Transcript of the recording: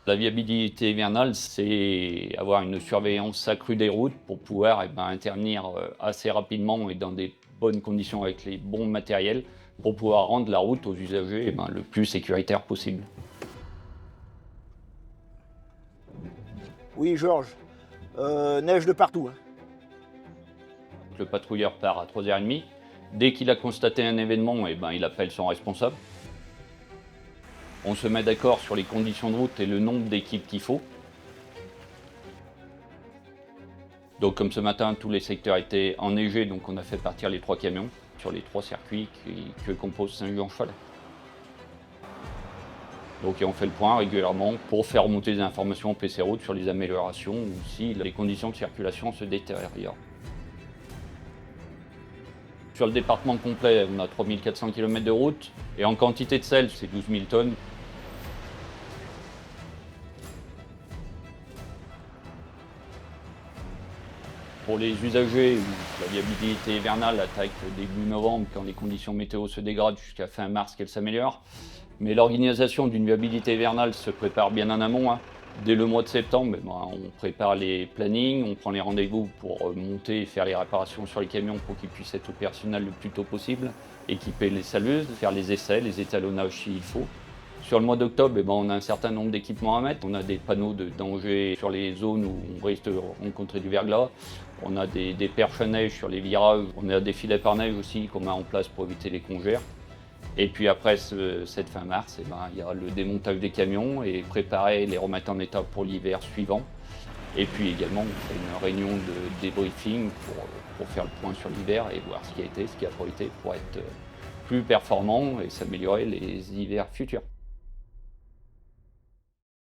La viabilité hivernale, c'est avoir une surveillance accrue des routes pour pouvoir intervenir assez rapidement et dans des bonnes conditions avec les bons matériels pour pouvoir rendre la route aux usagers le plus sécuritaire possible. Oui, Georges, neige de partout, hein. Le patrouilleur part à 3h30. Dès qu'il a constaté un événement, il appelle son responsable. On se met d'accord sur les conditions de route et le nombre d'équipes qu'il faut. Donc comme ce matin, tous les secteurs étaient enneigés, donc on a fait partir les 3 camions sur les 3 circuits que compose Saint-Jean-Chevalet. Donc et on fait le point régulièrement pour faire remonter des informations au PC Route sur les améliorations ou si les conditions de circulation se détériorent. Sur le département complet, on a 3400 km de route et en quantité de sel, c'est 12 000 tonnes. Pour les usagers, la viabilité hivernale attaque début novembre quand les conditions météo se dégradent jusqu'à fin mars qu'elle s'améliore. Mais l'organisation d'une viabilité hivernale se prépare bien en amont, hein. Dès le mois de septembre, on prépare les plannings, on prend les rendez-vous pour monter et faire les réparations sur les camions pour qu'ils puissent être opérationnels le plus tôt possible, équiper les saleuses, faire les essais, les étalonnages s'il faut. Sur le mois d'octobre, on a un certain nombre d'équipements à mettre. On a des panneaux de danger sur les zones où on risque de rencontrer du verglas. On a des perches à neige sur les virages. On a des filets par neige aussi qu'on met en place pour éviter les congères. Et puis après cette fin mars, il y a le démontage des camions et préparer les remettre en état pour l'hiver suivant. Et puis également, on fait une réunion de débriefing pour faire le point sur l'hiver et voir ce qui a été, ce qui n'a pas été, pour être plus performant et s'améliorer les hivers futurs.